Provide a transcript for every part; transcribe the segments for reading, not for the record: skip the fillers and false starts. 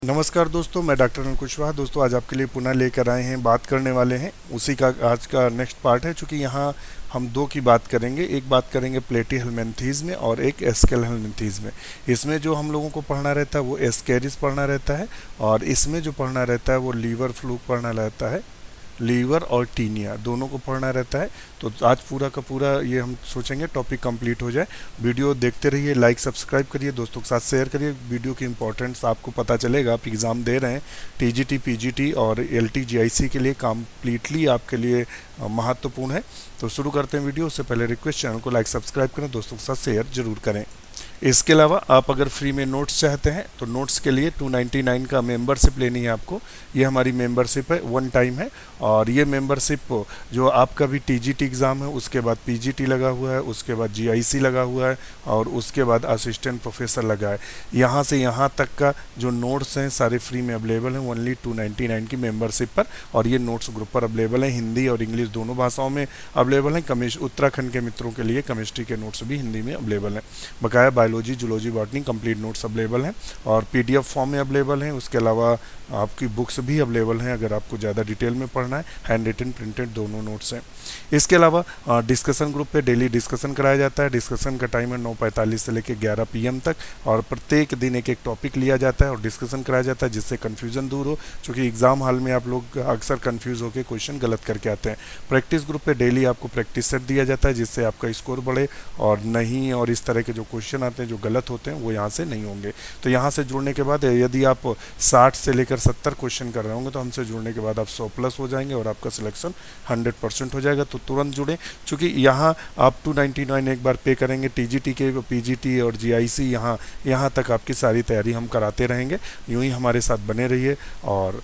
नमस्कार दोस्तों, मैं डॉक्टर अनिल कुशवाहा। दोस्तों आज आपके लिए पुनः लेकर आए हैं, बात करने वाले हैं उसी का आज का नेक्स्ट पार्ट है। चूँकि यहाँ हम दो की बात करेंगे, एक बात करेंगे प्लेटीहेल्मिन्थेस में और एक एस्केलेहेल्मिन्थेस में। इसमें जो हम लोगों को पढ़ना रहता है वो एस्केरिस पढ़ना रहता है, और इसमें जो पढ़ना रहता है वो लीवर फ्लूक पढ़ना रहता है। लीवर और टीनिया दोनों को पढ़ना रहता है। तो आज पूरा का पूरा ये हम सोचेंगे टॉपिक कंप्लीट हो जाए। वीडियो देखते रहिए, लाइक सब्सक्राइब करिए, दोस्तों के साथ शेयर करिए। वीडियो की इंपॉर्टेंस आपको पता चलेगा। आप एग्ज़ाम दे रहे हैं, टीजीटी पीजीटी और एलटी जीआईसी के लिए कम्प्लीटली आपके लिए महत्वपूर्ण है। तो शुरू करते हैं वीडियो। उससे पहले रिक्वेस्ट, चैनल को लाइक सब्सक्राइब करें, दोस्तों के साथ शेयर जरूर करें। इसके अलावा आप अगर फ्री में नोट्स चाहते हैं तो नोट्स के लिए 299 का मेंबरशिप लेनी है आपको। ये हमारी मेंबरशिप है, वन टाइम है। और ये मेंबरशिप जो आपका भी टीजीटी एग्ज़ाम है, उसके बाद पीजीटी लगा हुआ है, उसके बाद जीआईसी लगा हुआ है, और उसके बाद असिस्टेंट प्रोफेसर लगा है। यहाँ से यहाँ तक का जो नोट्स हैं सारे फ्री में अवेलेबल हैं ओनली 299 की मेंबरशिप पर। और ये नोट्स ग्रुप पर अवेलेबल हैं, हिंदी और इंग्लिश दोनों भाषाओं में अवेलेबल हैं। उत्तराखंड के मित्रों के लिए केमिस्ट्री के नोट्स भी हिंदी में अवेलेबल हैं। बकाया biology, zoology, botany complete notes available हैं और पीडीएफ फॉर्म में अवेलेबल हैं। उसके अलावा आपकी बुक्स भी अवेलेबल हैं अगर आपको ज़्यादा डिटेल में पढ़ना है। हैंड रिटन, प्रिंटेड दोनों नोट्स हैं। इसके अलावा डिस्कशन ग्रुप पे डेली डिस्कशन कराया जाता है। डिस्कशन का टाइम है 9:45 से लेकर 11 PM तक, और प्रत्येक दिन एक एक टॉपिक लिया जाता है और डिस्कशन कराया जाता है, जिससे कन्फ्यूजन दूर हो। चूँकि एग्जाम हॉल में आप लोग अक्सर कन्फ्यूज होकर क्वेश्चन गलत करके आते हैं। प्रैक्टिस ग्रुप पे डेली आपको प्रैक्टिस सेट दिया जाता है, जिससे आपका स्कोर बढ़े और नहीं, और इस तरह के जो क्वेश्चन आते हैं जो गलत होते हैं वो यहाँ से नहीं होंगे। तो यहाँ से जुड़ने के बाद यदि आप 60 से लेकर 70 क्वेश्चन कर रहे होंगे तो हमसे जुड़ने के बाद आप 100+ हो जाएंगे और आपका सिलेक्शन 100% हो जाएगा। तो तुरंत जुड़ें, क्योंकि यहाँ आप 299 एक बार पे करेंगे। टीजीटी के, पीजीटी और जीआईसी यहाँ तक आपकी सारी तैयारी हम कराते रहेंगे। यूँ ही हमारे साथ बने रहिए। और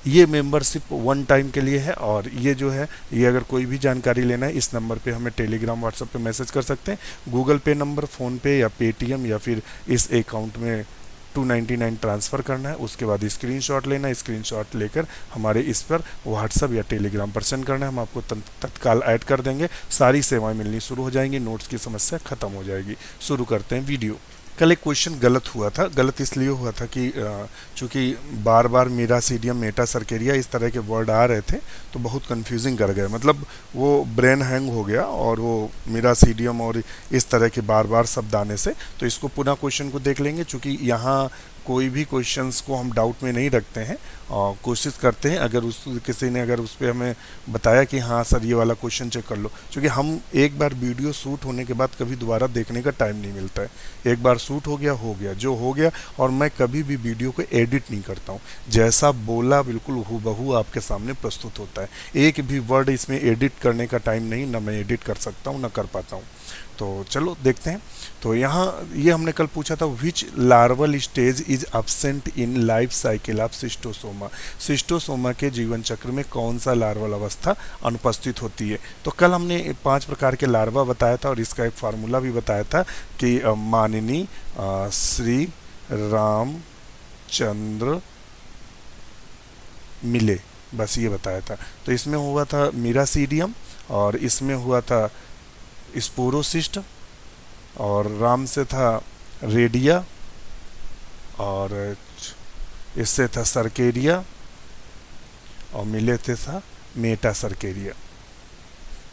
ये मेंबरशिप वन टाइम के लिए है। और ये जो है, ये अगर कोई भी जानकारी लेना है इस नंबर पे हमें टेलीग्राम, व्हाट्सएप पे मैसेज कर सकते हैं। गूगल पे नंबर, फ़ोन पे या पेटीएम, या फिर इस अकाउंट में 299 ट्रांसफ़र करना है। उसके बाद स्क्रीनशॉट लेना है, स्क्रीनशॉट लेकर हमारे इस पर व्हाट्सएप या टेलीग्राम पर सेंड करना है। हम आपको तत्काल ऐड कर देंगे, सारी सेवाएं मिलनी शुरू हो जाएंगी, नोट्स की समस्या खत्म हो जाएगी। शुरू करते हैं वीडियो। कल एक क्वेश्चन गलत हुआ था। गलत इसलिए हुआ था कि चूँकि बार बार मीरासीडियम, मेटासर्केरिया इस तरह के वर्ड आ रहे थे तो बहुत कंफ्यूजिंग कर गए। मतलब वो ब्रेन हैंग हो गया, और वो मीरासीडियम और इस तरह के बार बार शब्द आने से। तो इसको पुनः क्वेश्चन को देख लेंगे, चूँकि यहाँ कोई भी क्वेश्चंस को हम डाउट में नहीं रखते हैं और कोशिश करते हैं, अगर किसी ने अगर उस पर हमें बताया कि हाँ सर ये वाला क्वेश्चन चेक कर लो। क्योंकि हम एक बार वीडियो शूट होने के बाद कभी दोबारा देखने का टाइम नहीं मिलता है। एक बार शूट हो गया जो हो गया। और मैं कभी भी वीडियो को एडिट नहीं करता हूँ, जैसा बोला बिल्कुल हूबहू आपके सामने प्रस्तुत होता है। एक भी वर्ड इसमें एडिट करने का टाइम नहीं, ना मैं एडिट कर सकता हूँ ना कर पाता हूँ। तो चलो देखते हैं। तो यहाँ ये हमने कल पूछा था, which larval stage is absent in life cycle of Schistosoma. Schistosoma के जीवन चक्र में कौन सा लार्वल अवस्था अनुपस्थित होती है। तो कल हमने 5 प्रकार के लार्वा बताया था और इसका एक फार्मूला भी बताया था कि माननीय श्री रामचंद्र मिले, बस ये बताया था। तो इसमें हुआ था मीरासीडियम, और इसमें हुआ था स्पोरोसिस्ट, और राम से था रेडिया, और इससे था सर्केरिया, और मिले थे था मेटासर्केरिया।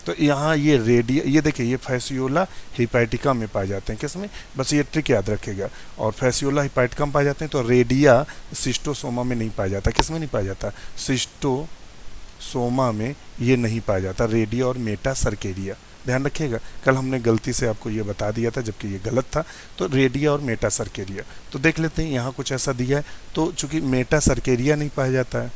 तो यहाँ ये रेडिया, ये देखिए ये फैसियोला हिपैटिका में पाए जाते हैं। किसमें, बस ये ट्रिक याद रखेगा। और फैसियोला हिपैटिका में पाए जाते हैं। तो रेडिया सिस्टोसोमा में नहीं पाया जाता। किसमें नहीं पाया जाता, सिस्टोसोमा में ये नहीं पाया जाता, रेडिया और मेटासर्केरिया। ध्यान रखिएगा, कल हमने गलती से आपको ये बता दिया था जबकि ये गलत था। तो रेडिया और मेटासर्केरिया। तो देख लेते हैं, यहाँ कुछ ऐसा दिया है। तो चूंकि मेटासर्केरिया नहीं पाया जाता है,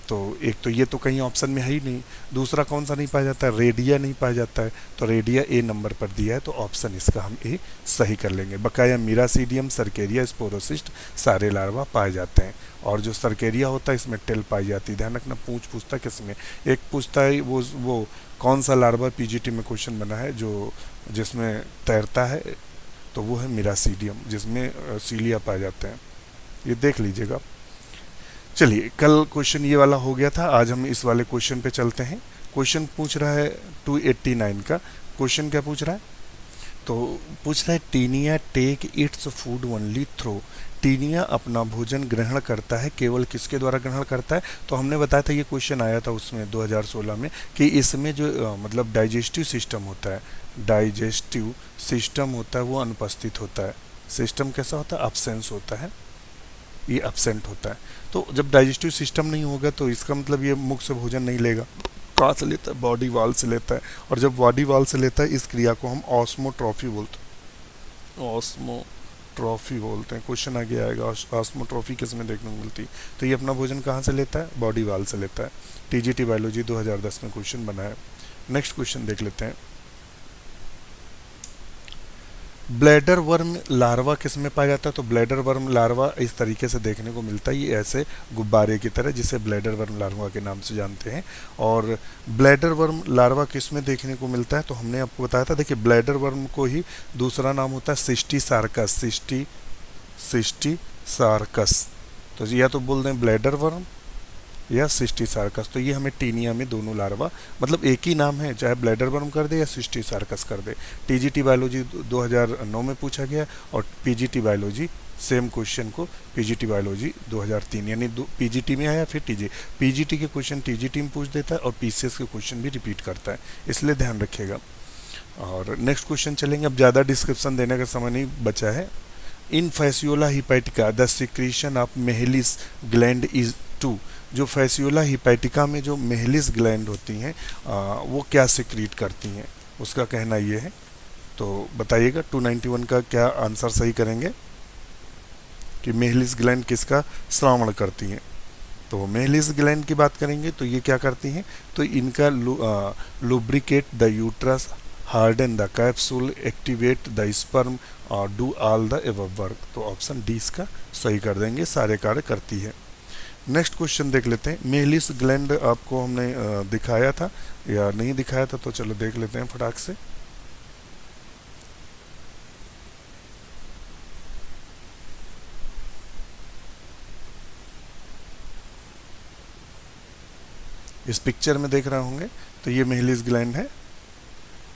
तो एक तो ये तो कहीं ऑप्शन में है ही नहीं। दूसरा कौन सा नहीं पाया जाता है, रेडिया नहीं पाया जाता है। तो रेडिया ए नंबर पर दिया है, तो ऑप्शन इसका हम ए सही कर लेंगे। बकाया मीरासीडियम, सर्केरिया, स्पोरोसिस्ट सारे लार्वा पाए जाते हैं। और जो सर्केरिया होता है इसमें टेल पाई जाती है। ध्यान रखना, पूछता है किसमें, एक पूछता है वो कौन सा लार्वा पीजीटी में क्वेश्चन बना है जो जिसमें तैरता है, तो वो है मीरासीडियम, जिसमें सीलिया पाए जाते हैं। ये देख लीजिएगा। चलिए, कल क्वेश्चन ये वाला हो गया था, आज हम इस वाले क्वेश्चन पे चलते हैं। क्वेश्चन पूछ रहा है 289 का। क्वेश्चन क्या पूछ रहा है, तो पूछ रहा है Taenia take its food only through. Taenia अपना भोजन ग्रहण करता है केवल किसके द्वारा ग्रहण करता है? तो हमने बताया था, ये क्वेश्चन आया था उसमें 2016 में, कि इसमें जो मतलब डाइजेस्टिव सिस्टम होता है, डाइजेस्टिव सिस्टम होता है वो अनुपस्थित होता है। सिस्टम कैसा होता है? अब्सेंस होता है, ये अब्सेंट होता है। तो जब डाइजेस्टिव सिस्टम नहीं होगा तो इसका मतलब ये मुख से भोजन नहीं लेगा। कहाँ से लेता है? बॉडी वाल से लेता है। और जब बॉडी वाल से लेता है, इस क्रिया को हम ऑस्मोट्रॉफी बोलते हैं। ऑस्मोट्रॉफी बोलते हैं। क्वेश्चन आगे आएगा, ऑस्मोट्रॉफी किस में देखने को मिलती है? तो ये अपना भोजन कहाँ से लेता है? बॉडी वाल से लेता है। टीजीटी बायोलॉजी 2010 में क्वेश्चन बना है। नेक्स्ट क्वेश्चन देख लेते हैं। ब्लैडर वर्म लार्वा किस में पाया जाता है? तो ब्लैडर वर्म लार्वा इस तरीके से देखने को मिलता है, ये ऐसे गुब्बारे की तरह, जिसे ब्लैडर वर्म लार्वा के नाम से जानते हैं। और ब्लैडर वर्म लार्वा किस में देखने को मिलता है? तो हमने आपको बताया था, देखिए ब्लैडर वर्म को ही दूसरा नाम होता है सिस्टीसार्कस। सिस्टीसार्कस, तो या तो बोल दें ब्लैडर वर्म या सिस्टीसार्कस। तो ये हमें टीनिया में दोनों लार्वा, मतलब एक ही नाम है, चाहे ब्लैडर वर्म कर दे या सिस्टीसार्कस कर दे। टीजीटी बायोलॉजी 2009 में पूछा गया, और पीजीटी बायोलॉजी सेम क्वेश्चन को पीजीटी बायोलॉजी 2003, यानी पीजीटी में आया फिर पीजीटी के क्वेश्चन टीजीटी में पूछ देता है, और पीसीएस के क्वेश्चन भी रिपीट करता है, इसलिए ध्यान रखिएगा। और नेक्स्ट क्वेश्चन चलेंगे, अब ज़्यादा डिस्क्रिप्शन देने का समय नहीं बचा है। In Fasciola hepatica the secretion of Mehlis gland is to. जो फैसियोला हिपैटिका में जो मेहलिस ग्लैंड होती हैं वो क्या सिक्रीट करती हैं, उसका कहना ये है। तो बताइएगा 291 का क्या आंसर सही करेंगे कि मेहलिस ग्लैंड किसका श्रावण करती हैं? तो मेहलिस ग्लैंड की बात करेंगे तो ये क्या करती हैं? तो इनका lubricate the uterus, harden the capsule, activate the sperm और do all the above work. तो ऑप्शन डी इसका सही कर देंगे, सारे कार्य करती है। नेक्स्ट क्वेश्चन देख लेते हैं। मेहलिस ग्लैंड आपको हमने दिखाया था या नहीं दिखाया था, तो चलो देख लेते हैं फटाक से। इस पिक्चर में देख रहे होंगे, तो ये मेहलिस ग्लैंड है।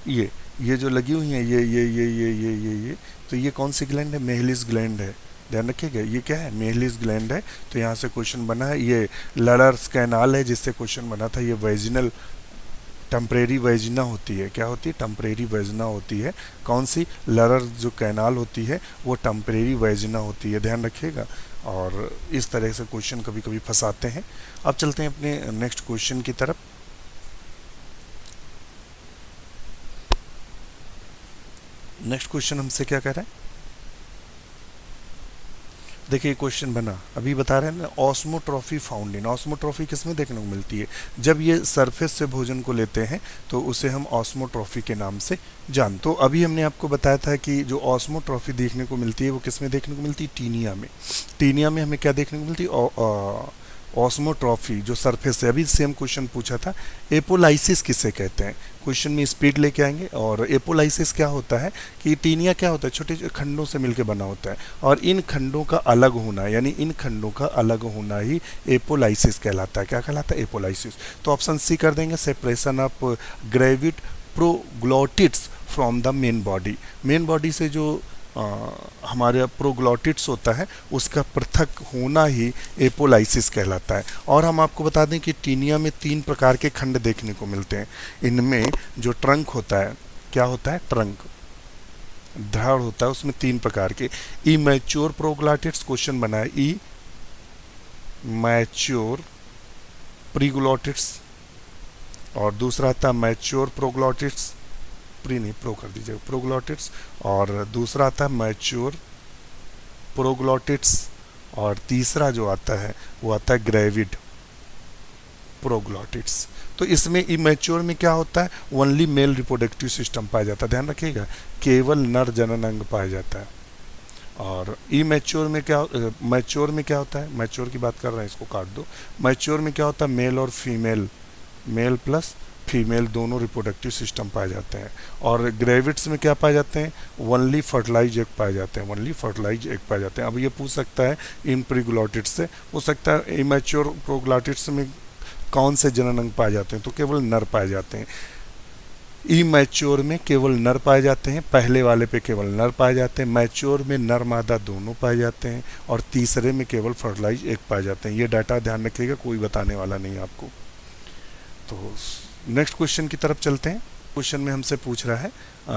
ये जो लगी हुई है, ये तो ये कौन सी ग्लैंड है? मेहलिस ग्लैंड है, ध्यान रखिएगा। ये क्या है? मेहलिस ग्लैंड है। तो यहाँ से क्वेश्चन बना है। ये लरर्स कैनाल है जिससे क्वेश्चन बना था। ये वेजिनल टेम्परेरी वेजिना होती है। क्या होती है? टेम्परेरी वेजिना होती है। कौन सी? लरर जो कैनाल होती है वो टेम्परेरी वेजिना होती है, ध्यान रखिएगा। और इस तरह से क्वेश्चन कभी कभी फंसाते हैं। अब चलते हैं अपने नेक्स्ट क्वेश्चन की तरफ। नेक्स्ट क्वेश्चन हमसे क्या कह रहा है? देखिए क्वेश्चन बना, अभी बता रहे हैं ना, ऑस्मोट्रॉफी फाउंड इन। ऑस्मोट्रॉफी किस में देखने को मिलती है? जब ये सरफेस से भोजन को लेते हैं तो उसे हम ऑस्मोट्रॉफी के नाम से जान। तो अभी हमने आपको बताया था कि जो ऑस्मोट्रॉफी देखने को मिलती है वो किस में देखने को मिलती है? टीनिया में। टीनिया में हमें क्या देखने को मिलती है? ऑस्मोट्रॉफी जो सरफेस से। अभी सेम क्वेश्चन पूछा था, एपोलाइसिस किसे कहते हैं? क्वेश्चन में स्पीड लेके आएंगे। और एपोलाइसिस क्या होता है कि टीनिया क्या होता है? छोटे खंडों से मिलकर बना होता है, और इन खंडों का अलग होना, यानी इन खंडों का अलग होना ही एपोलाइसिस कहलाता है। क्या कहलाता है? एपोलाइसिस। तो ऑप्शन सी कर देंगे, separation of gravid proglottids from the main body. Main body से जो हमारे प्रोग्लोटिड्स होता है उसका पृथक होना ही एपोलाइसिस कहलाता है। और हम आपको बता दें कि टीनिया में 3 प्रकार के खंड देखने को मिलते हैं। इनमें जो ट्रंक होता है, क्या होता है? ट्रंक, धड़ होता है, उसमें 3 प्रकार के। इमैच्योर प्रोग्लोटिड्स क्वेश्चन बना है, ई मैच्योर प्रीग्लोटिड्स, और दूसरा था मैच्योर प्रोग्लोटिड्स, प्री नहीं प्रो कर दीजिएगा, प्रोग्लोटिड्स, और दूसरा आता है मैच्योर प्रोग्लोटिड्स, और तीसरा जो आता है वो आता है ग्रेविड प्रोग्लोटिड्स। तो इसमें इमैच्योर में क्या होता है? ओनली मेल रिप्रोडक्टिव सिस्टम पाया जाता है, ध्यान रखिएगा, केवल नर जनन अंग पाया जाता है। और इमैच्योर में क्या, मैच्योर में क्या होता है? मैच्योर की बात कर रहे हैं, इसको काट दो। मैच्योर में क्या होता है? मेल और फीमेल, मेल प्लस फीमेल दोनों रिप्रोडक्टिव सिस्टम पाए जाते हैं। और ग्रेविड्स में क्या पाए जाते हैं? ओनली फर्टिलाइज एग पाए जाते हैं, ओनली फर्टिलाइज एग पाए जाते हैं। अब ये पूछ सकता है इन प्रीग्लोटिड्स से, पूछ सकता है इमैच्योर प्रोग्लोटिड्स में कौन से जनन अंग पाए जाते हैं? तो केवल नर पाए जाते हैं। इमैच्योर में केवल नर पाए जाते हैं, पहले वाले पे केवल नर पाए जाते हैं, मैच्योर में नर मादा दोनों पाए जाते हैं, और तीसरे में केवल फर्टिलाइज एक पाए जाते हैं। ये डाटा ध्यान रखिएगा, कोई बताने वाला नहीं आपको। तो नेक्स्ट क्वेश्चन की तरफ चलते हैं। क्वेश्चन में हमसे पूछ रहा है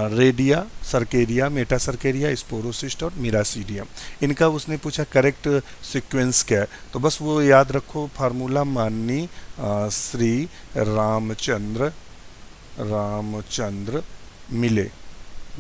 रेडिया, सर्केरिया, मेटासर्केरिया, स्पोरोसिस्ट और मिरासीडियम, इनका उसने पूछा करेक्ट सीक्वेंस क्या है। तो बस वो याद रखो फार्मूला, माननीय श्री रामचंद्र मिले,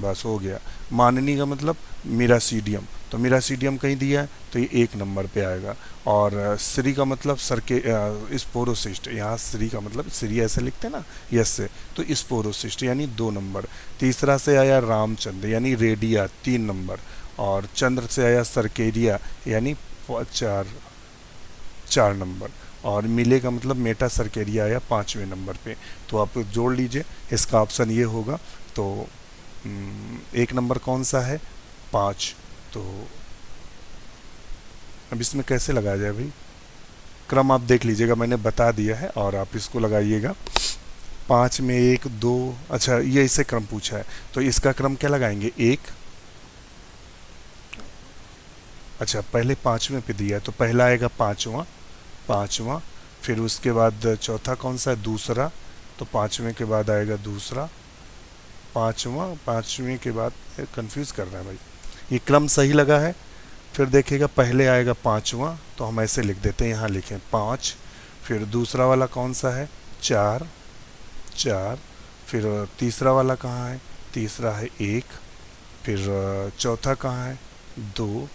बस हो गया। माननी का मतलब मिरासीडियम, तो मिरासीडियम कहीं दिया है तो ये 1 नंबर पे आएगा। और श्री का मतलब स्पोरोसिस्ट, यहाँ श्री का मतलब श्री ऐसे लिखते हैं ना, यस से, तो स्पोरोसिस्ट यानी 2 नंबर। तीसरा से आया रामचंद्र यानी रेडिया 3 नंबर, और चंद्र से आया सर्केरिया यानी 4 नंबर, और मिले का मतलब मेटा सर्केरिया आया 5वें नंबर पे। तो आप जोड़ लीजिए, इसका ऑप्शन ये होगा। तो 1 नंबर कौन सा है? 5। तो अब इसमें कैसे लगाया जाए भाई? क्रम आप देख लीजिएगा, मैंने बता दिया है और आप इसको लगाइएगा। 5 में 1 2, अच्छा ये इसे क्रम पूछा है तो इसका क्रम क्या लगाएंगे? 1, अच्छा पहले 5वें पे दिया है तो पहला आएगा 5वां, फिर उसके बाद चौथा कौन सा है? दूसरा, तो 5वें के बाद आएगा दूसरा, 5वें के बाद कंफ्यूज कर रहा है भाई, ये क्रम सही लगा है। फिर देखिएगा पहले आएगा 5वां, तो हम ऐसे लिख देते हैं, यहाँ लिखें 5, फिर दूसरा वाला कौन सा है? 4, फिर तीसरा वाला कहाँ है? तीसरा है 1, फिर चौथा कहाँ है? 2,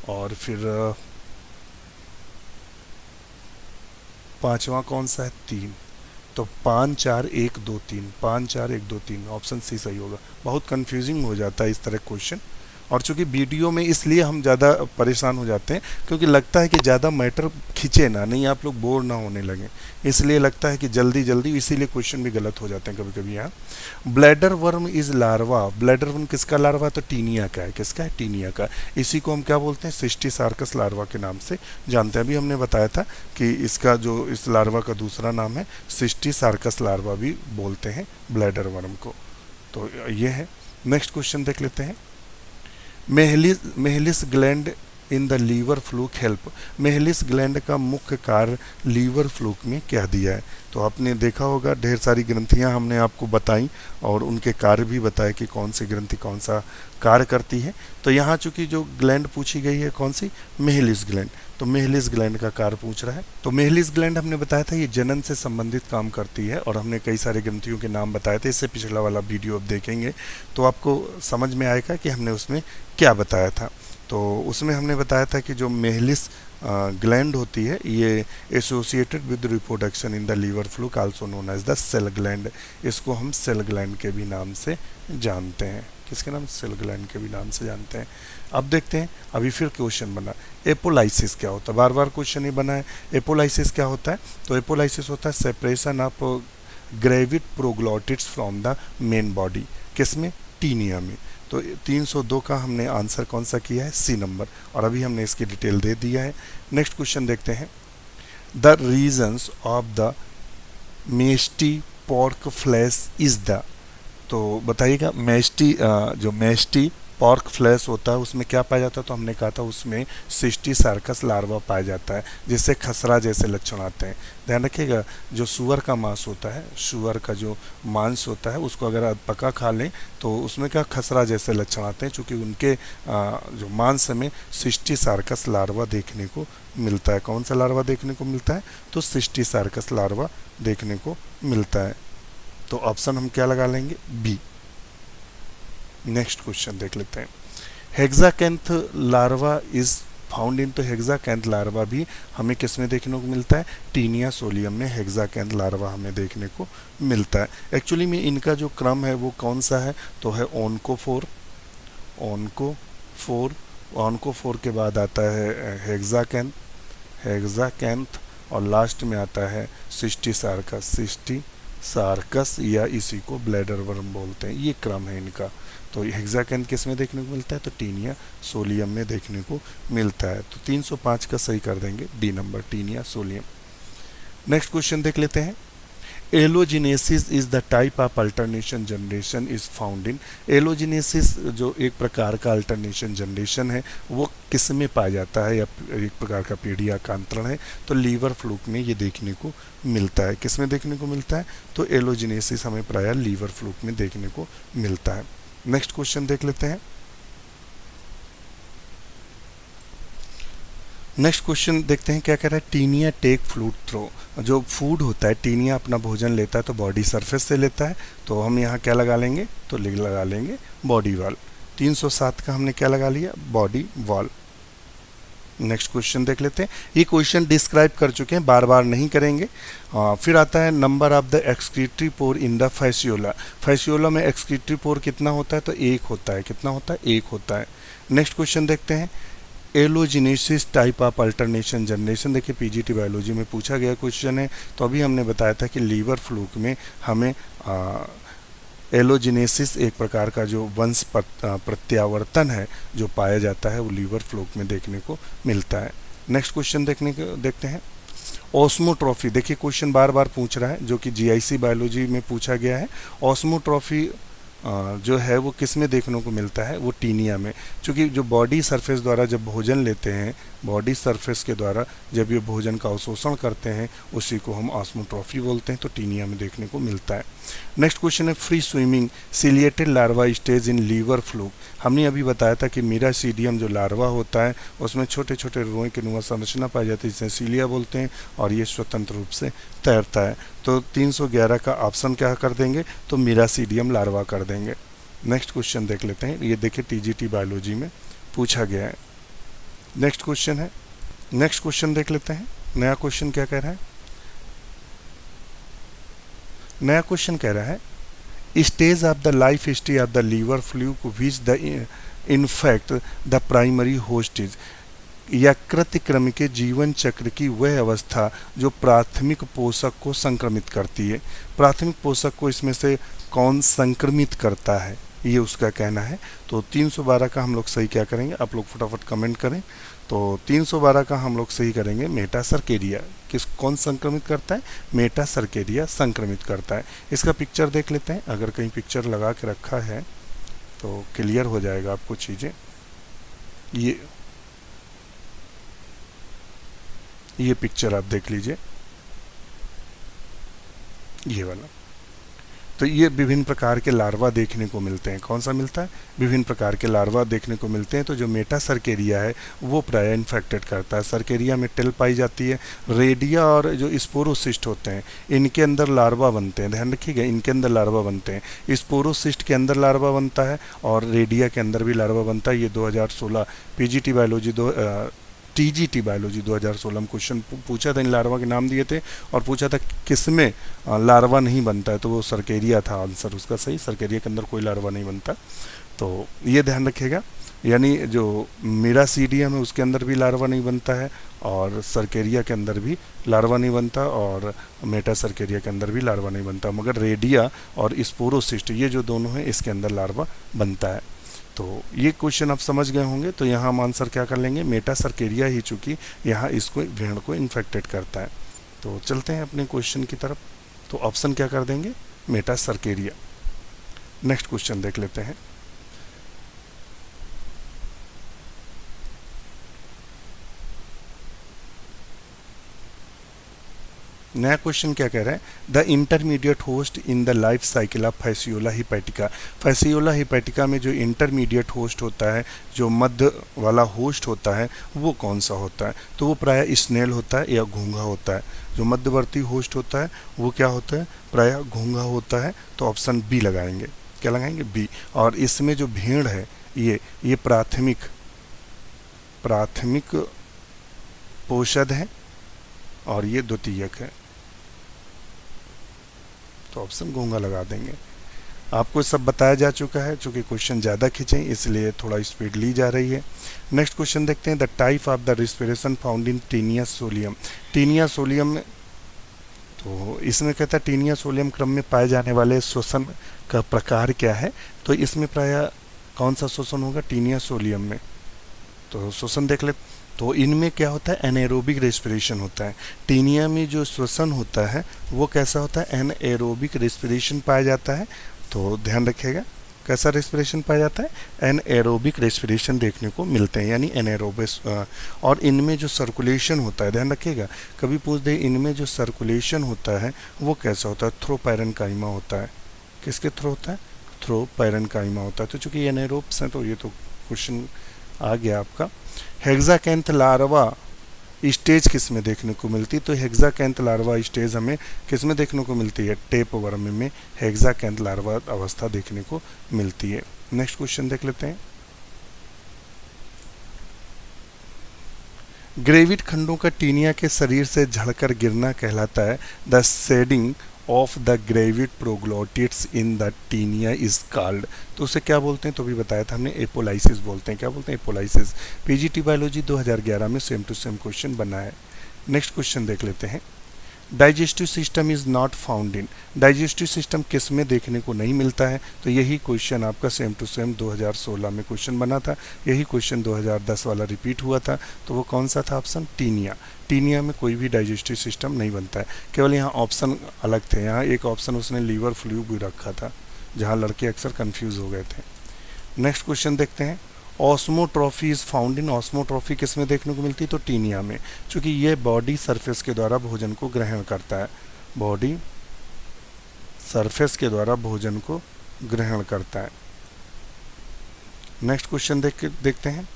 और फिर 5वां कौन सा है? 3। तो 5 4 1 2 3, 5 4 1 2 3, ऑप्शन सी सही होगा। बहुत कंफ्यूजिंग हो जाता है इस तरह क्वेश्चन, और चूंकि वीडियो में इसलिए हम ज़्यादा परेशान हो जाते हैं क्योंकि लगता है कि ज़्यादा मैटर खींचे ना, नहीं आप लोग बोर ना होने लगे, इसलिए लगता है कि जल्दी जल्दी, इसीलिए क्वेश्चन भी गलत हो जाते हैं कभी कभी। यहाँ bladder worm is larva, bladder worm किसका लार्वा? तो टीनिया का है। किसका है? टीनिया का। इसी को हम क्या बोलते हैं? सिस्टीसार्कस लार्वा के नाम से जानते हैं। अभी हमने बताया था कि इसका जो इस लार्वा का दूसरा नाम है सिस्टीसार्कस लार्वा भी बोलते हैं ब्लैडर वर्म को। तो ये है। नेक्स्ट क्वेश्चन देख लेते हैं। Mehlis gland in the liver fluke help, Mehlis gland का मुख्य कार्य लीवर फ्लूक में क्या दिया है? तो आपने देखा होगा ढेर सारी ग्रंथियां हमने आपको बताई और उनके कार्य भी बताए कि कौन सी ग्रंथि कौन सा कार्य करती है। तो यहाँ चूंकि जो ग्लैंड पूछी गई है कौन सी? मेहलिस ग्लैंड, तो मेहलिस ग्लैंड का कार्य पूछ रहा है। तो मेहलिस ग्लैंड हमने बताया था ये जनन से संबंधित काम करती है, और हमने कई सारे ग्रंथियों के नाम बताए थे। इससे पिछला वाला वीडियो आप देखेंगे तो आपको समझ में आएगा कि हमने उसमें क्या बताया था। तो उसमें हमने बताया था कि जो मेहलिस ग्लैंड होती है ये associated with reproduction in the liver fluke also known as the shell gland, इसको हम सेल ग्लैंड के भी नाम से जानते हैं। किसके नाम? सेल ग्लैंड के भी नाम से जानते हैं। अब देखते हैं, अभी फिर क्वेश्चन बना एपोलाइसिस क्या होता है, बार बार क्वेश्चन ही बना है। एपोलाइसिस क्या होता है? तो एपोलाइसिस होता है separation of gravid proglottids from the main body. किसमें? टीनिया में। तो 302 का हमने आंसर कौन सा किया है? सी नंबर, और अभी हमने इसकी डिटेल दे दिया है। नेक्स्ट क्वेश्चन देखते हैं। The reasons of the measly pork flesh is the, तो बताइएगा मेस्टी जो मेस्टी पॉर्क फ्लैश होता है उसमें क्या पाया जाता है? तो हमने कहा था उसमें सिस्टीसार्कस लार्वा पाया जाता है जिससे खसरा जैसे लक्षण आते हैं। ध्यान रखिएगा, जो सुअर का मांस होता है, सुअर का जो मांस होता है उसको अगर आप पका खा लें तो उसमें क्या खसरा जैसे लक्षण आते हैं, क्योंकि उनके जो मांस में सिस्टीसार्कस लार्वा देखने को मिलता है। कौन सा लार्वा देखने को मिलता है? तो सिस्टीसार्कस लार्वा देखने को मिलता है। तो ऑप्शन हम क्या लगा लेंगे? बी। नेक्स्ट क्वेश्चन देख लेते हैं। हेक्साकैंथ लार्वा इज फाउंड इन, तो हेक्साकैंथ लार्वा भी हमें किस में देखने को मिलता है? टीनिया सोलियम में हेक्साकैंथ लार्वा हमें देखने को मिलता है। एक्चुअली में इनका जो क्रम है वो कौन सा है? तो है ओनकोफोर, ओनकोफोर के बाद आता है हेक्साकैंथ और लास्ट में आता है सिस्टीसार्कस या इसी को ब्लैडर वर्म बोलते हैं। ये क्रम है इनका। तो हेक्साकैंथ किस में देखने को मिलता है? तो टीनिया सोलियम में देखने को मिलता है। तो 305 का सही कर देंगे, D number, Taenia solium. Next question देख लेते हैं। Allogenesis is the type of alternation generation is found in. Allogenesis जो एक प्रकार का अल्टरनेशन जनरेशन है वो किस में पाया जाता है, या एक प्रकार का पीढ़ी आकांतरण है, तो लीवर फ्लूक में ये देखने को मिलता है। किस में देखने को मिलता है, तो एलोजिनेसिस हमें प्रायः लीवर फ्लूक में देखने को मिलता है। नेक्स्ट क्वेश्चन देख लेते हैं। नेक्स्ट क्वेश्चन देखते हैं क्या कह रहा है। Taenia take fluid through. जो फूड होता है, टीनिया अपना भोजन लेता है तो बॉडी सरफेस से लेता है, तो हम यहाँ क्या लगा लेंगे, तो लगा लेंगे बॉडी वॉल। 307 का हमने क्या लगा लिया, बॉडी वॉल। नेक्स्ट क्वेश्चन देख लेते हैं। ये क्वेश्चन डिस्क्राइब कर चुके हैं, बार बार नहीं करेंगे। फिर आता है number of the excretory pour in the Fasciola. Fasciola में एक्सक्रीटरी पोर कितना होता है, तो एक होता है। कितना होता है, एक होता है। नेक्स्ट क्वेश्चन देखते हैं। एलोजिनेसिस टाइप ऑफ अल्टरनेशन जनरेशन। देखिए पीजीटी बायोलॉजी में पूछा गया क्वेश्चन है, तो अभी हमने बताया था कि लीवर फ्लूक में हमें एलोजिनेसिस एक प्रकार का जो वंश प्रत्यावर्तन है जो पाया जाता है वो लीवर फ्लूक में देखने को मिलता है। नेक्स्ट क्वेश्चन देखते हैं। ऑस्मोट्रॉफी। देखिए क्वेश्चन बार बार पूछ रहा है, जो कि जीआईसी बायोलॉजी में पूछा गया है। ऑस्मोट्रॉफी जो है वो किस में देखने को मिलता है, वो टीनिया में। क्योंकि जो बॉडी सरफेस द्वारा जब भोजन लेते हैं, बॉडी सरफेस के द्वारा जब ये भोजन का अवशोषण करते हैं, उसी को हम ऑस्मोट्रॉफी बोलते हैं, तो टीनिया में देखने को मिलता है। नेक्स्ट क्वेश्चन है free swimming ciliated larva stage in liver fluke. हमने अभी बताया था कि मीरासीडियम जो लार्वा होता है उसमें छोटे छोटे रोए के नुमा संरचना पाई जाती है, जिसे सीलिया बोलते हैं, और ये स्वतंत्र रूप से तैरता है। तो 311 का ऑप्शन क्या कर देंगे, तो मीरासीडियम लार्वा कर देंगे। नेक्स्ट क्वेश्चन देख लेते हैं। ये देखिए टीजीटी बायोलॉजी में पूछा गया है। नेक्स्ट क्वेश्चन है, नेक्स्ट क्वेश्चन देख लेते हैं। नया क्वेश्चन क्या कह रहा है, नया क्वेश्चन कह रहा है stage of the life history of the liver fluke which the in fact the primary host is. यकृत क्रम के जीवन चक्र की वह अवस्था जो प्राथमिक पोषक को संक्रमित करती है। प्राथमिक पोषक को इसमें से कौन संक्रमित करता है, ये उसका कहना है। तो 312 का हम लोग सही क्या करेंगे, आप लोग फटाफट कमेंट करें। तो 312 का हम लोग सही करेंगे मेटासर्केरिया। कौन संक्रमित करता है, मेटासर्केरिया संक्रमित करता है। इसका पिक्चर देख लेते हैं, अगर कहीं पिक्चर लगा के रखा है तो क्लियर हो जाएगा आपको चीज़ें। ये पिक्चर आप देख लीजिए, ये वाला। तो ये विभिन्न प्रकार के लार्वा देखने को मिलते हैं। कौन सा मिलता है, विभिन्न प्रकार के लार्वा देखने को मिलते हैं। तो जो मेटासर्केरिया है वो प्राय इन्फेक्टेड करता है। सर्केरिया में टेल पाई जाती है। रेडिया और जो स्पोरोसिस्ट होते हैं इनके अंदर लार्वा बनते हैं, ध्यान रखिएगा, इनके अंदर लार्वा बनते हैं। स्पोरोसिस्ट के अंदर लार्वा बनता है और रेडिया के अंदर भी लार्वा बनता है। ये 2016 पीजीटी बायोलॉजी टीजीटी बायोलॉजी 2016 में क्वेश्चन पूछा था, इन लार्वा के नाम दिए थे और पूछा था किसमें लार्वा नहीं बनता है, तो वो सर्केरिया था आंसर उसका सही। सर्केरिया के अंदर कोई लार्वा नहीं बनता, तो ये ध्यान रखिएगा। यानी जो मीरासीडियम है उसके अंदर भी लार्वा नहीं बनता है, और सर्केरिया के अंदर भी लार्वा नहीं बनता, और मेटासर्केरिया के अंदर भी लार्वा नहीं बनता, मगर रेडिया और स्पोरोसिस्ट ये जो दोनों हैं इसके अंदर लार्वा बनता है। तो ये क्वेश्चन आप समझ गए होंगे। तो यहाँ हम आंसर क्या कर लेंगे, मेटासर्केरिया ही, चूँकि यहाँ इसको भेड़ को इन्फेक्टेड करता है। तो चलते हैं अपने क्वेश्चन की तरफ। तो ऑप्शन क्या कर देंगे, मेटासर्केरिया। नेक्स्ट क्वेश्चन देख लेते हैं। नया क्वेश्चन क्या कह रहा है, the intermediate host in the life cycle of Fasciola hepatica. Fasciola hepatica में जो इंटरमीडिएट होस्ट होता है, जो मध्य वाला होस्ट होता है, वो कौन सा होता है, तो वो प्रायः स्नेल होता है या घोंघा होता है। जो मध्यवर्ती होस्ट होता है वो क्या होता है, प्रायः घोंघा होता है। तो ऑप्शन बी लगाएंगे, क्या लगाएंगे, बी। और इसमें जो भेड़ है ये प्राथमिक पोषद है और ये द्वितीयक है, तो ऑप्शन घोंघा लगा देंगे। आपको सब बताया जा चुका है, चूँकि क्वेश्चन ज़्यादा खींचे इसलिए थोड़ा स्पीड ली जा रही है। नेक्स्ट क्वेश्चन देखते हैं, the type of the respiration found in Taenia solium. Taenia solium में, तो इसमें कहता है टीनिया सोलियम क्रम में पाए जाने वाले श्वसन का प्रकार क्या है, तो इसमें प्रायः कौन सा श्वसन होगा, टीनिया सोलियम में। तो श्वसन देख ले, तो इनमें क्या होता है, एनाएरोबिक रेस्पिरेशन होता है। टीनिया में जो श्वसन होता है वो कैसा होता है, एनाएरोबिक रेस्पिरेशन पाया जाता है। तो ध्यान रखिएगा कैसा रेस्पिरेशन पाया जाता है, एनाएरोबिक रेस्पिरेशन देखने को मिलते हैं, यानी एनाएरोबिक। और इनमें जो सर्कुलेशन होता है, ध्यान रखिएगा कभी पूछ दे इनमें जो सर्कुलेशन होता है वो कैसा होता है, थ्रो पैरेन्काइमा होता है। किसके थ्रू होता है, थ्रो पैरेन्काइमा होता है। तो चूंकि ये एनाएरोब्स हैं तो ये तो क्वेश्चन आ गया आपका। हेक्साकैंथ लार्वा स्टेज किस में देखने को मिलती है, तो हेक्साकैंथ लार्वा स्टेज हमें किस में देखने को मिलती है, टेप वर्म में हेक्साकैंथ लार्वा अवस्था देखने को मिलती है। नेक्स्ट क्वेश्चन देख लेते हैं। ग्रेविड खंडों का टीनिया के शरीर से झड़कर गिरना कहलाता है। The shedding of the gravid proglottids in the Taenia is called. तो उसे क्या बोलते हैं, तो भी बताया था हमने, एपोलाइसिस बोलते हैं। क्या बोलते हैं, एपोलाइसिस। पीजीटी बायोलॉजी 2011 में सेम टू सेम क्वेश्चन बना है। नेक्स्ट क्वेश्चन देख लेते हैं। Digestive system is not found in. Digestive system किस में देखने को नहीं मिलता है, तो यही क्वेश्चन आपका सेम टू सेम 2016 में क्वेश्चन बना था। यही क्वेश्चन 2010 वाला रिपीट हुआ था। तो वो कौन सा था ऑप्शन, टीनिया। टीनिया में कोई भी डाइजेस्टिव सिस्टम नहीं बनता है, केवल यहाँ ऑप्शन अलग थे। यहाँ एक ऑप्शन उसने लीवर फ्लू भी रखा था, जहाँ लड़के अक्सर कंफ्यूज हो गए थे। नेक्स्ट क्वेश्चन देखते हैं। ऑस्मोट्रॉफी इज फाउंड इन। ऑस्मोट्रॉफी किस में देखने को मिलती है, तो टीनिया में, क्योंकि ये बॉडी सरफेस के द्वारा भोजन को ग्रहण करता है। बॉडी सरफेस के द्वारा भोजन को ग्रहण करता है। नेक्स्ट क्वेश्चन देखते हैं।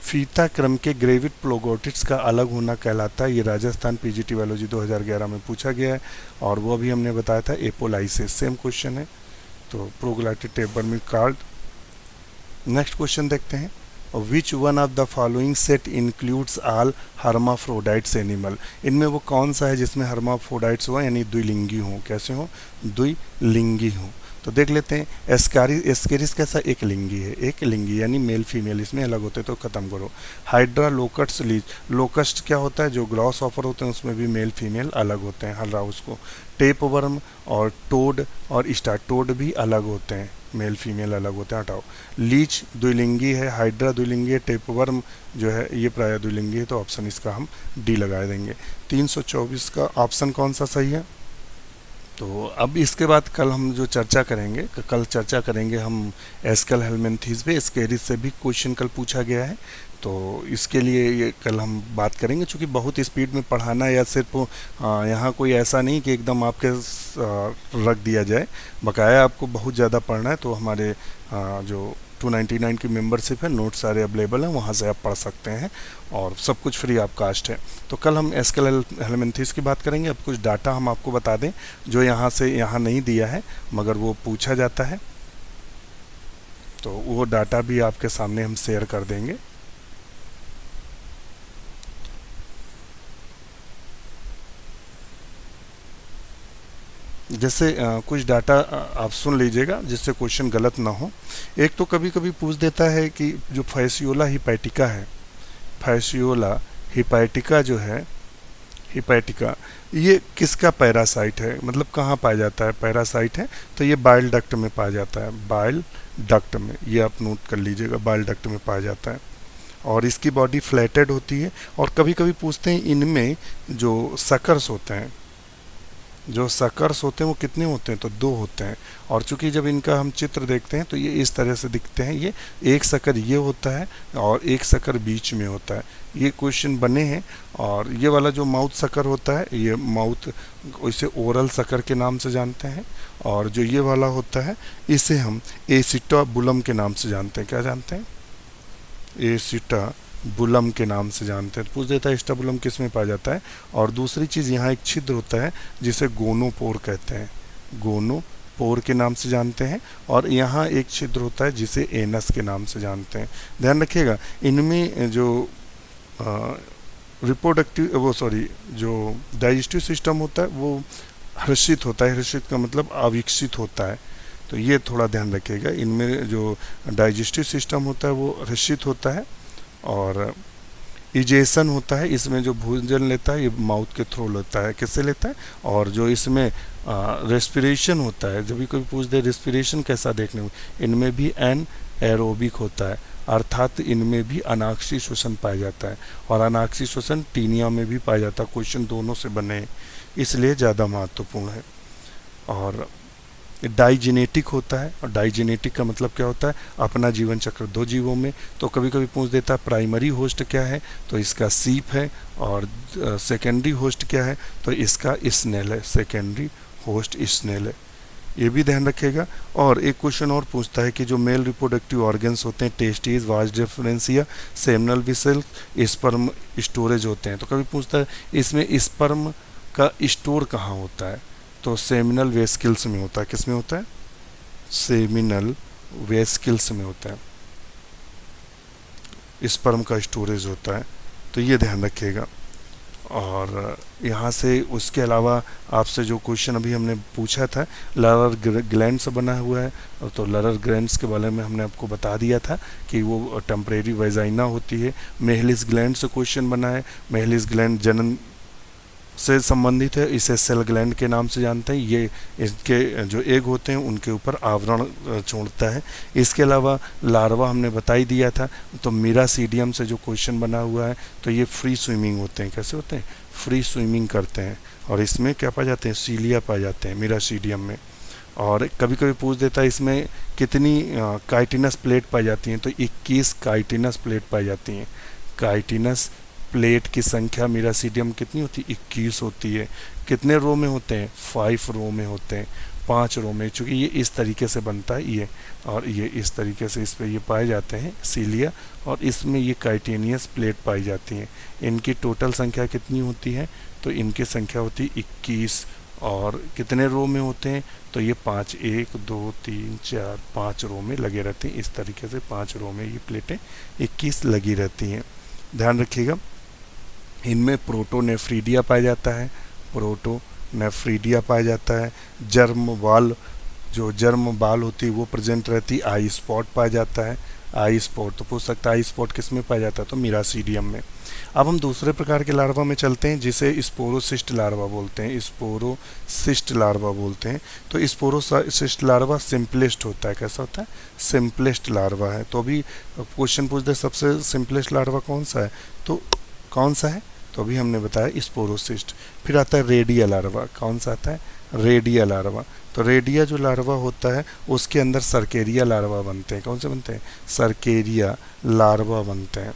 फीता क्रम के ग्रेविड प्लोगोटिड्स का अलग होना कहलाता है। ये राजस्थान पीजीटी बायोलॉजी 2011 में पूछा गया है और वो भी हमने बताया था, एपोलाइसिस। सेम क्वेश्चन है। तो प्रोग्लाइटिड टेबरमिल कार्ड। नेक्स्ट क्वेश्चन देखते हैं। Which one of the following set includes all hermaphrodites animal. इनमें वो कौन सा है जिसमें हर्माफ्रोडाइट्स हो, यानी द्विलिंगी हो। कैसे हो, द्विलिंगी हो। तो देख लेते हैं। एस्केरिस कैसा, एक लिंगी है, एक लिंगी यानी मेल फीमेल इसमें अलग होते, तो खत्म करो। Hydra locust lease. लोकस्ट क्या होता है, जो ग्रॉस ऑफर होते हैं उसमें भी मेल फीमेल अलग होते हैं, हल रहा उसको। टेप वर्म और टोड और स्टार, टोड भी अलग होते हैं, मेल फीमेल अलग होते हैं, हटाओ। लीच द्विलिंगी है, हाइड्रा द्विलिंगी है, टेपवर्म जो है ये प्राय द्विलिंगी है। तो ऑप्शन इसका हम डी लगा देंगे। 324 का ऑप्शन कौन सा सही है। तो अब इसके बाद कल हम जो चर्चा करेंगे, कल चर्चा करेंगे हम एस्केल हेलमिंथेस पे। एस्केरिस से भी क्वेश्चन कल पूछा गया है, तो इसके लिए ये कल हम बात करेंगे। चूँकि बहुत स्पीड में पढ़ाना या सिर्फ यहाँ कोई ऐसा नहीं कि एकदम आपके रख दिया जाए, बकाया आपको बहुत ज़्यादा पढ़ना है। तो हमारे जो 299 की मेंबरशिप है, नोट सारे अवेलेबल हैं, वहाँ से आप पढ़ सकते हैं और सब कुछ फ्री ऑफ कास्ट है। तो कल हम एस्केल हेलमिंथेस की बात करेंगे। अब कुछ डाटा हम आपको बता दें जो यहाँ से यहाँ नहीं दिया है मगर वो पूछा जाता है, तो वो डाटा भी आपके सामने हम शेयर कर देंगे। जैसे कुछ डाटा आप सुन लीजिएगा जिससे क्वेश्चन गलत ना हो। एक तो कभी कभी पूछ देता है कि जो फैसियोला हिपैटिका है, फैसियोला हिपैटिका जो है, हिपैटिका ये किसका पैरासाइट है, मतलब कहाँ पाया जाता है, पैरासाइट है। तो ये बाइल डक्ट में पाया जाता है, बाइल डक्ट में, ये आप नोट कर लीजिएगा, बाइल डक्ट में पाया जाता है। और इसकी बॉडी फ्लैटेड होती है। और कभी कभी पूछते हैं इनमें जो सकर्स होते हैं, जो सकर्स होते हैं वो कितने होते हैं, तो 2 होते हैं। और चूंकि जब इनका हम चित्र देखते हैं तो ये इस तरह से दिखते हैं। ये एक सकर ये होता है और एक सकर बीच में होता है। ये क्वेश्चन बने हैं। और ये वाला जो माउथ सकर होता है, ये माउथ, इसे ओरल सकर के नाम से जानते हैं। और जो ये वाला होता है इसे हम एसिटाबुलम के नाम से जानते हैं। क्या जानते हैं, एसिटाबुलम के नाम से जानते हैं। पूछ देता है एसिटाबुलम किस में पाया जाता है। और दूसरी चीज़, यहाँ एक छिद्र होता है जिसे गोनोपोर कहते हैं, गोनोपोर के नाम से जानते हैं। और यहाँ एक छिद्र होता है जिसे एनस के नाम से जानते हैं। ध्यान रखिएगा, इनमें जो जो डाइजेस्टिव सिस्टम होता है वो हर्षित होता है। हर्षित का मतलब अविकसित होता है, तो ये थोड़ा ध्यान रखिएगा। इनमें जो डाइजेस्टिव सिस्टम होता है वो हर्षित होता है। और इजेशन होता है, इसमें जो भोजन लेता है ये माउथ के थ्रू लेता है। किससे लेता है। और जो इसमें रेस्पिरेशन होता है, जब भी कोई पूछ दे रेस्पिरेशन कैसा देखने में, इनमें भी एन एरोबिक होता है। अर्थात इनमें भी अनाक्षी श्वसन पाया जाता है, और अनाक्षी श्वसन टीनिया में भी पाया जाता है। क्वेश्चन दोनों से बने हैं, इसलिए ज़्यादा महत्वपूर्ण है। और डाइजेनेटिक होता है, और डाइजेनेटिक का मतलब क्या होता है, अपना जीवन चक्र 2 जीवों में। तो कभी कभी पूछ देता है प्राइमरी होस्ट क्या है, तो इसका सीप है, और सेकेंडरी होस्ट क्या है, तो इसका स्नेल है, सेकेंडरी होस्ट स्नेल है, ये भी ध्यान रखेगा। और एक क्वेश्चन और पूछता है कि जो मेल रिप्रोडक्टिव ऑर्गन्स होते हैं, testis, vas deferentia, seminal vessel, sperm storage होते हैं। तो कभी पूछता है इसमें स्पर्म का स्टोर कहाँ होता है, तो सेमिनल वेस्किल्स में होता है। किस में होता है, सेमिनल वेस्किल्स में होता है, स्पर्म का स्टोरेज होता है, तो ये ध्यान रखिएगा। और यहाँ से उसके अलावा आपसे जो क्वेश्चन अभी हमने पूछा था, लरर ग्लैंड से बना हुआ है, तो लरर ग्लैंड्स के बारे में हमने आपको बता दिया था कि वो टेम्परेरी वेजाइना होती है। मेहलिस ग्लैंड से क्वेश्चन बना है, मेहलिस ग्लैंड जनन से संबंधित है, इसे सेल ग्लैंड के नाम से जानते हैं। ये इसके जो एग होते हैं उनके ऊपर आवरण छोड़ता है। इसके अलावा लार्वा हमने बता ही दिया था। तो मीरासीडियम से जो क्वेश्चन बना हुआ है, तो ये फ्री स्विमिंग होते हैं। कैसे होते हैं, फ्री स्विमिंग करते हैं, और इसमें क्या पाए जाते हैं, सीलिया पाए जाते हैं मीरासीडियम में। और कभी कभी पूछ देता है इसमें कितनी काइटिनस प्लेट पाई जाती हैं, तो 21 काइटिनस प्लेट पाई जाती हैं। काइटिनस प्लेट की संख्या मीरासीडियम कितनी होती है, 21 होती है। कितने रो में होते हैं, 5 रो में होते हैं, 5 रो में, चूँकि ये इस तरीके से बनता है ये, और ये इस तरीके से इस पे ये पाए जाते हैं सीलिया, और इसमें ये काइटेनियस प्लेट पाई जाती हैं। इनकी टोटल संख्या कितनी होती है, तो इनकी संख्या होती है 21, और कितने रो में होते हैं, तो ये 5, 1 2 3 4 5 रो में लगे रहते हैं। इस तरीके से 5 रो में ये प्लेटें 21 लगी रहती हैं। ध्यान रखिएगा। इनमें प्रोटोनेफ्रीडिया पाया जाता है, प्रोटोनेफ्रीडिया पाया जाता है। जर्म बाल, जो जर्म बाल होती है वो प्रेजेंट रहती है। आई स्पॉट पाया जाता है, आई स्पॉट, तो पूछ सकता है आई स्पॉट किस में पाया जाता है, तो मीरासीडियम में। अब हम दूसरे प्रकार के लार्वा में चलते हैं, जिसे स्पोरोसिस्ट लार्वा बोलते हैं, स्पोरोसिस्ट लार्वा बोलते हैं। तो स्पोरोसिस्ट लार्वा सिंपलेस्ट होता है। कैसा होता है, सिंपलेस्ट लार्वा है। तो अभी क्वेश्चन पूछ दे सबसे सिंपलेस्ट लार्वा कौन सा है, तो कौन सा है, तो अभी हमने बताया स्पोरोसिस्ट। फिर आता है रेडिया लार्वा। कौन सा आता है, रेडिया लार्वा। तो रेडिया जो लार्वा होता है उसके अंदर सर्केरिया लार्वा बनते हैं। कौन से बनते हैं, सर्केरिया लार्वा बनते हैं,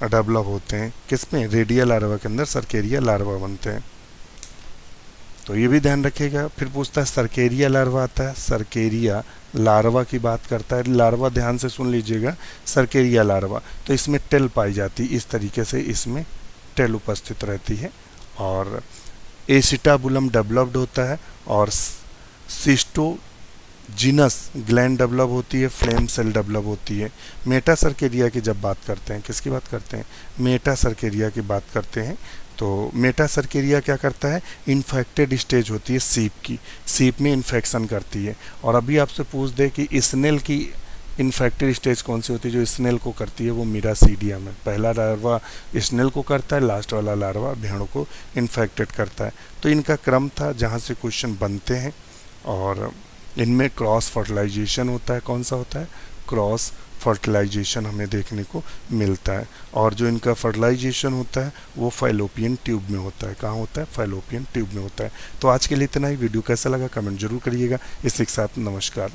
डेवलप होते हैं। किसमें, रेडिया लार्वा के अंदर सर्केरिया लार्वा बनते हैं। तो ये भी ध्यान रखिएगा। फिर पूछता है सर्केरिया लार्वा आता है, सर्केरिया लार्वा की बात करता है। लार्वा ध्यान से सुन लीजिएगा, सर्केरिया लार्वा, तो इसमें टेल पाई जाती है। इस तरीके से इसमें टेल उपस्थित रहती है, और एसिटाबुलम डेवलप्ड होता है, और सिस्टोजिनस ग्लैंड डेवलप होती है, फ्लेम सेल डेवलप होती है। मेटा सर्केरिया की जब बात करते हैं, किसकी बात करते हैं, मेटा सर्केरिया की बात करते हैं, तो मेटा सर्केरिया क्या करता है, इन्फेक्टेड स्टेज होती है सीप की, सीप में इन्फेक्शन करती है। और अभी आपसे पूछ दे कि स्नेल की इन्फेक्टेड स्टेज कौन सी होती है, जो स्नेल को करती है वो मीरासीडियम है। पहला लार्वा स्नेल को करता है, लास्ट वाला लार्वा भेड़ों को इन्फेक्टेड करता है। तो इनका क्रम था जहाँ से क्वेश्चन बनते हैं, और इनमें क्रॉस फर्टिलाइजेशन होता है। कौन सा होता है, क्रॉस फर्टिलाइजेशन हमें देखने को मिलता है। और जो इनका फर्टिलाइजेशन होता है वो फैलोपियन ट्यूब में होता है। कहाँ होता है, फैलोपियन ट्यूब में होता है। तो आज के लिए इतना ही। वीडियो कैसा लगा कमेंट जरूर करिएगा। इसी के साथ नमस्कार।